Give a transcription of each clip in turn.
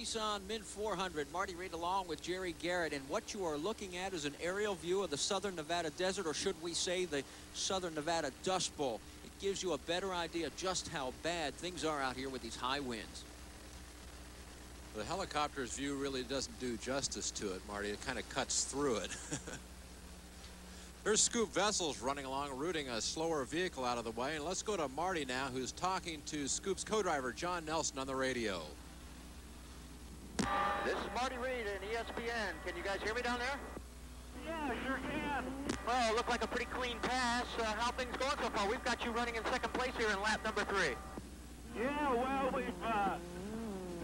Nissan Mid 400, Marty Reed along with Jerry Garrett, and what you are looking at is an aerial view of the Southern Nevada desert, or should we say the Southern Nevada Dust Bowl. It gives you a better idea just how bad things are out here with these high winds. The helicopter's view really doesn't do justice to it, Marty. It kind of cuts through it. There's Scoop Vessels running along, rooting a slower vehicle out of the way. And let's go to Marty now, who's talking to Scoop's co-driver, John Nelson, on the radio. This is Marty Reed in ESPN. Can you guys hear me down there? Yeah, sure can. Well, it looked like a pretty clean pass. How things going so far? We've got you running in second place here in lap number 3. Yeah, well,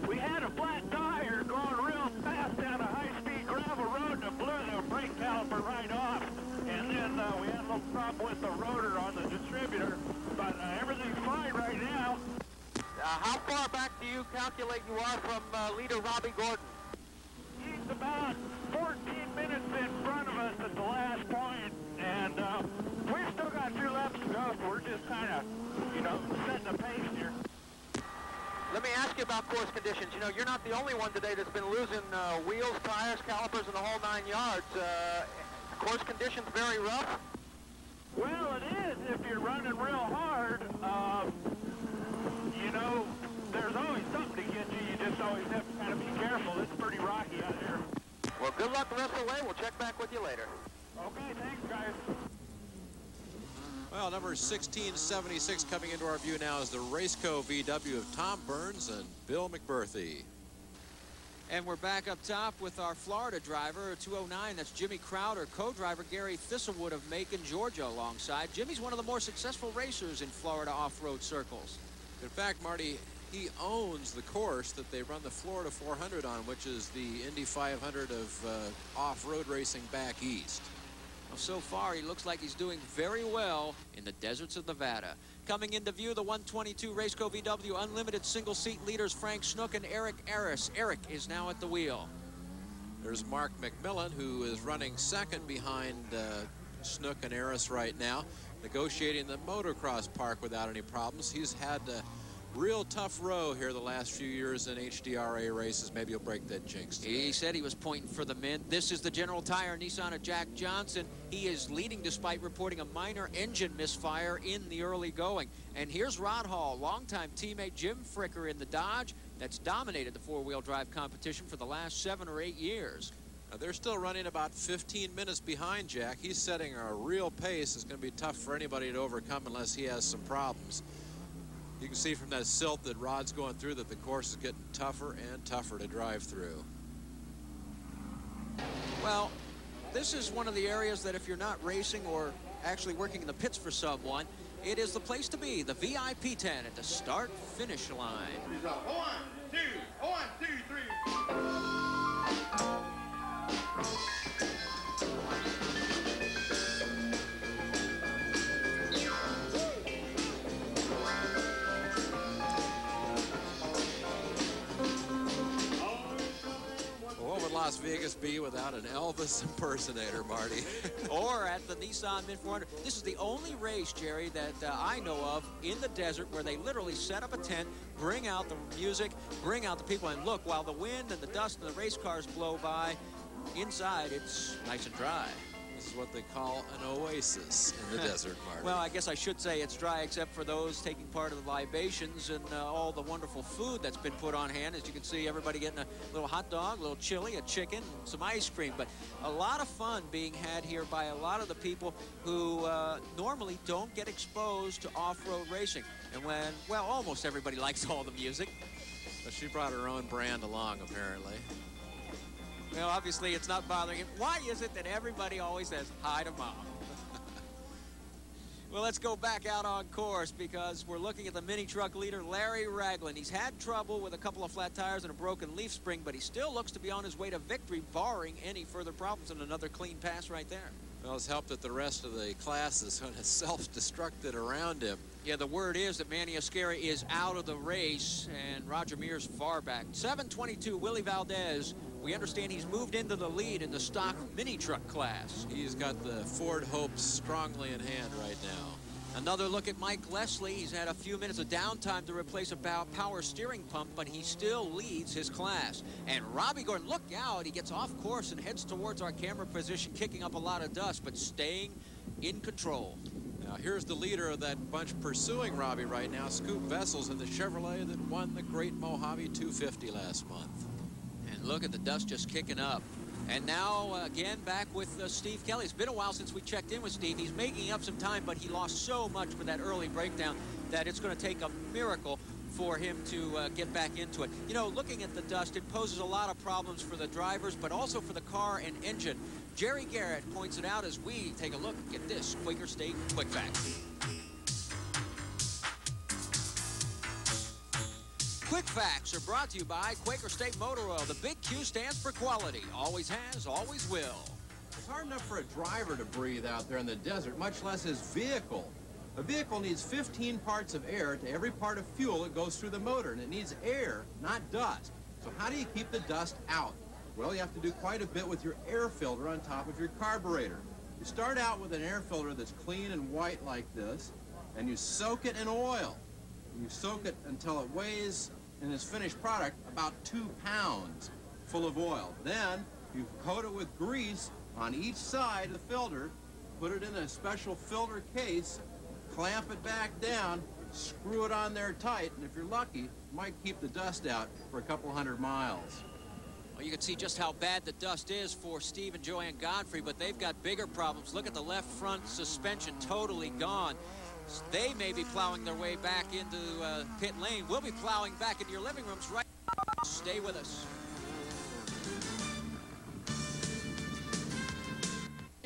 we had a flat tire going real fast down a high-speed gravel road, and it blew the brake caliper right off. And then we had a little problem with the rotor on the distributor, but everything's fine right now. How far back do you calculate you are from leader Robbie Gordon? He's about 14 minutes in front of us at the last point, and we've still got 2 laps to go, so we're just kind of, you know, setting the pace here. Let me ask you about course conditions. You know, you're not the only one today that's been losing wheels, tires, calipers, and the whole 9 yards. Course conditions very rough? Well, it is if you're running real hard. You know, there's always something to get you. You just always have to kind of be careful. It's pretty rocky out here. Well, good luck the rest of the way. We'll check back with you later. Okay, thanks, guys. Well, number 1676 coming into our view now is the Raceco VW of Tom Burns and Bill McBurthy. And we're back up top with our Florida driver, 209. That's Jimmy Crowder, co-driver Gary Thistlewood of Macon, Georgia, alongside. Jimmy's one of the more successful racers in Florida off-road circles. In fact, Marty, he owns the course that they run the Florida 400 on, which is the Indy 500 of off-road racing back east. Well, so far, he looks like he's doing very well in the deserts of Nevada. Coming into view, the 122 Raceco VW Unlimited single-seat leaders Frank Snook and Eric Aris. Eric is now at the wheel. There's Mark McMillan, who is running second behind Snook and Aris right now, negotiating the motocross park without any problems. He's had a real tough row here the last few years in HDRA races. Maybe he'll break that jinx today. He said he was pointing for the mint. This is the General Tire Nissan of Jack Johnson. He is leading despite reporting a minor engine misfire in the early going. And here's Rod Hall, longtime teammate Jim Fricker in the Dodge that's dominated the four-wheel drive competition for the last 7 or 8 years. Now, they're still running about 15 minutes behind Jack. He's setting a real pace. It's going to be tough for anybody to overcome unless he has some problems. You can see from that silt that Rod's going through that the course is getting tougher and tougher to drive through. Well, this is one of the areas that if you're not racing or actually working in the pits for someone, it is the place to be, the VIP tent at the start-finish line. 1, 2, 1, 2, 3. Las Vegas be without an Elvis impersonator, Marty? Or at the Nissan Mid 400. This is the only race, Jerry, that I know of in the desert where they literally set up a tent, bring out the music, bring out the people, and look, while the wind and the dust and the race cars blow by, inside it's nice and dry. This is what they call an oasis in the desert, Marty. Well, I guess I should say it's dry except for those taking part of the libations and all the wonderful food that's been put on hand. As you can see, everybody getting a little hot dog, a little chili, a chicken, some ice cream. But a lot of fun being had here by a lot of the people who normally don't get exposed to off-road racing. And when, well, almost everybody likes all the music. But she brought her own brand along, apparently. Well, obviously, it's not bothering him. Why is it that everybody always says hi to Mom? Well, let's go back out on course because we're looking at the mini truck leader, Larry Ragland. He's had trouble with a couple of flat tires and a broken leaf spring, but he still looks to be on his way to victory, barring any further problems, and another clean pass right there. Well, it's helped that the rest of the class is kind of self-destructed around him. Yeah, the word is that Manny Oscari is out of the race, and Roger Mears far back. 722, Willie Valdez. We understand he's moved into the lead in the stock mini truck class. He's got the Ford Hope strongly in hand right now. Another look at Mike Leslie. He's had a few minutes of downtime to replace a power steering pump, but he still leads his class. And Robbie Gordon, look out. He gets off course and heads towards our camera position, kicking up a lot of dust, but staying in control. Now here's the leader of that bunch pursuing Robbie right now, Scoop Vessels in the Chevrolet that won the Great Mojave 250 last month. And look at the dust just kicking up. And now, again, back with Steve Kelly. It's been a while since we checked in with Steve. He's making up some time, but he lost so much with that early breakdown that it's going to take a miracle for him to get back into it. You know, looking at the dust, it poses a lot of problems for the drivers, but also for the car and engine. Jerry Garrett points it out as we take a look at this Quaker State Quick Facts. Quick Facts are brought to you by Quaker State Motor Oil. The big Q stands for quality. Always has, always will. It's hard enough for a driver to breathe out there in the desert, much less his vehicle. A vehicle needs 15 parts of air to every part of fuel that goes through the motor, and it needs air, not dust. So how do you keep the dust out? Well, you have to do quite a bit with your air filter on top of your carburetor. You start out with an air filter that's clean and white like this, and you soak it in oil. And you soak it until it weighs, in its finished product, about 2 pounds full of oil. Then you coat it with grease on each side of the filter, put it in a special filter case, clamp it back down, screw it on there tight, and if you're lucky, you might keep the dust out for a couple 100 miles. Well, you can see just how bad the dust is for Steve and Joanne Godfrey, but they've got bigger problems. Look at the left front suspension, totally gone. They may be plowing their way back into pit lane. We'll be plowing back into your living rooms right now. Stay with us.